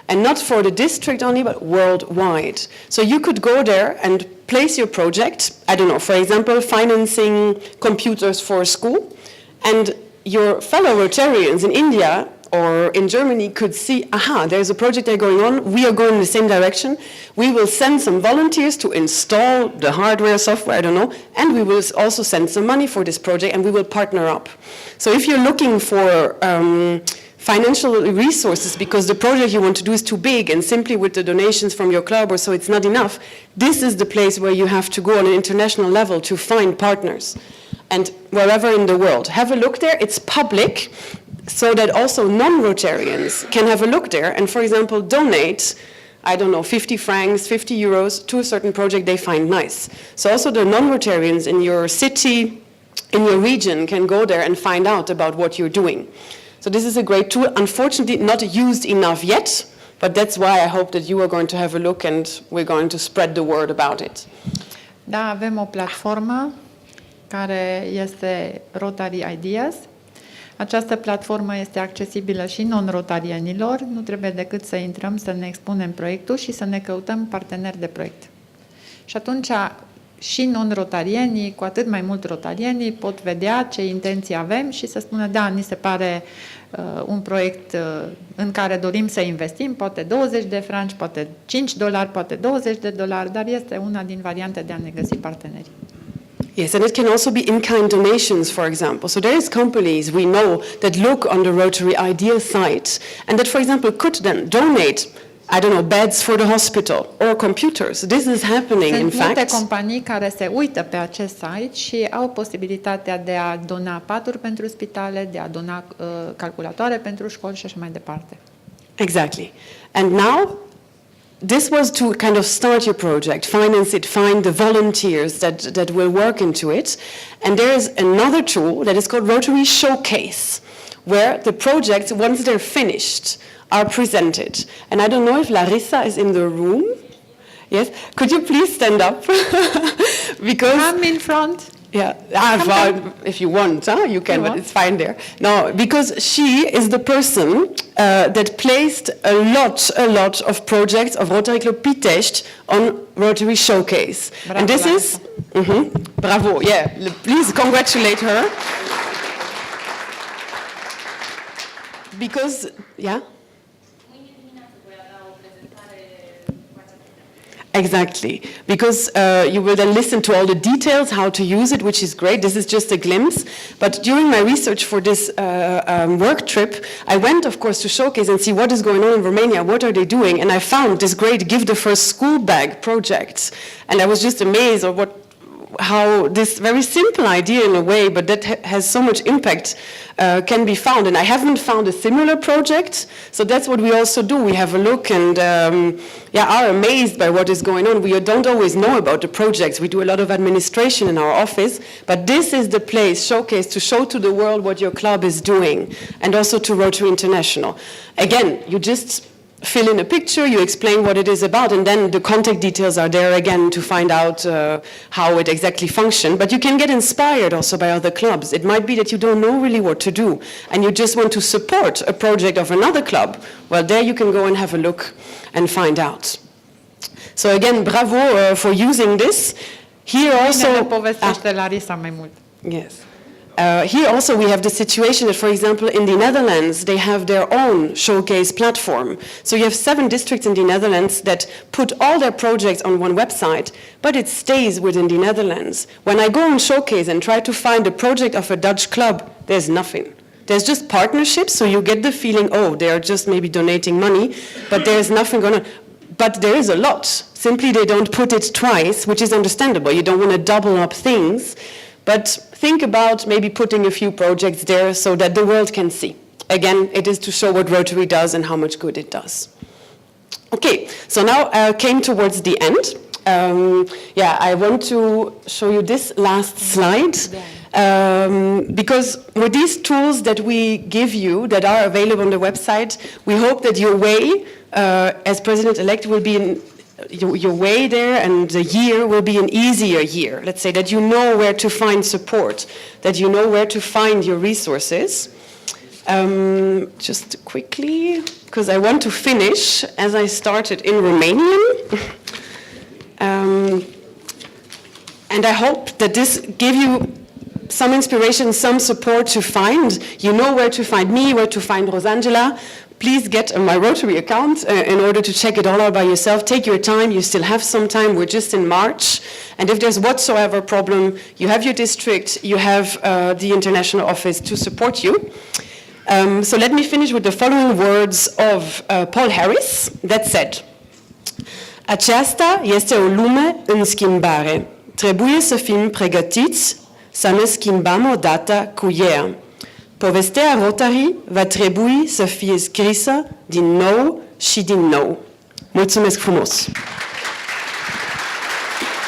And not for the district only, but worldwide. So you could go there and place your project, I don't know, for example, financing computers for a school. And your fellow Rotarians in India or in Germany could see, aha, there's a project there going on, we are going in the same direction, we will send some volunteers to install the hardware, software, I don't know, and we will also send some money for this project and we will partner up. So if you're looking for financial resources because the project you want to do is too big and simply with the donations from your club or so it's not enough, this is the place where you have to go on an international level to find partners. And wherever in the world, have a look there, it's public, so that also non-Rotarians can have a look there and, for example, donate, I don't know, 50 francs, 50 euros to a certain project they find nice. So also the non-Rotarians in your city, in your region can go there and find out about what you're doing. So this is a great tool, unfortunately not used enough yet, but that's why I hope that you are going to have a look and we're going to spread the word about it. Da, avem o platformă care este Rotary Ideas. Această platformă este accesibilă și non-rotarienilor. Nu trebuie decât să intrăm, să ne expunem proiectul și să ne căutăm parteneri de proiect. Și atunci și non-rotarienii, cu atât mai mult rotarienii, pot vedea ce intenții avem și să spună, da, ni se pare un proiect în care dorim să investim, poate 20 de franci, poate $5, poate $20, dar este una din variante de a ne găsi parteneri. Yes, and it can also be in-kind donations, for example. So there is companies we know that look on the Rotary Idea site and that, for example, could then donate, I don't know, beds for the hospital or computers. This is happening, in Sunt multe fact. companii care se uită pe acest site și au posibilitatea de a dona paturi pentru spitale, de a dona calculatoare pentru școli și așa mai departe. Exactly. And now, this was to kind of start your project, finance it, find the volunteers that will work into it. And there is another tool that is called Rotary Showcase, where the projects, once they're finished, are presented. And I don't know if Larissa is in the room. Yes? Could you please stand up? Because Come in front. yeah, Come. if you want, you can, You but want? it's fine there. No, because she is the person that placed a lot of projects of Rotary Club Pitești on Rotary Showcase. Bravo, And this is, bravo, yeah, please congratulate her. Because, yeah? Exactly, because you will then listen to all the details, how to use it, which is great. This is just a glimpse. But during my research for this work trip, I went, of course, to Showcase and see what is going on in Romania, what are they doing, and I found this great Give the First School Bag project. And I was just amazed at how this very simple idea in a way, but that has so much impact, can be found. And I haven't found a similar project, so that's what we also do. We have a look and are amazed by what is going on. We don't always know about the projects. We do a lot of administration in our office, but this is the place, Showcase, to show to the world what your club is doing, and also to Rotary International. Again, you just fill in a picture, you explain what it is about, and then the contact details are there again to find out how it exactly functions. But you can get inspired also by other clubs. It might be that you don't know really what to do, and you just want to support a project of another club. Well, there you can go and have a look and find out. So again, bravo for using this. Here also... Ne povestește Larissa mai mult. Yes. Here also we have the situation that, for example, in the Netherlands, they have their own Showcase platform. So you have 7 districts in the Netherlands that put all their projects on one website, but it stays within the Netherlands. When I go on Showcase and try to find a project of a Dutch club, there's nothing. There's just partnerships, so you get the feeling, oh, they're just maybe donating money, but there's nothing going on. But there is a lot. Simply they don't put it twice, which is understandable. You don't want to double up things. But think about maybe putting a few projects there so that the world can see. Again, it is to show what Rotary does and how much good it does. Okay, so now I came towards the end. I want to show you this last slide. Because with these tools that we give you that are available on the website, we hope that your way as president-elect will be your way there, and the year will be an easier year. Let's say that you know where to find support, that you know where to find your resources. Just quickly, because I want to finish as I started in Romanian. And I hope that this give you some inspiration, some support to find. You know where to find me, where to find Rosangela. Please get my Rotary account in order to check it all out by yourself. Take your time. You still have some time. We're just in March. And if there's whatsoever problem, you have your district, you have the international office to support you. So let me finish with the following words of Paul Harris that said, aceasta este o lume în schimbare. Trebuie să fim pregătiți să ne schimbăm odată cu ea. Povestea Rotary va trebui să fie scrisă din nou și din nou. Mulțumesc frumos!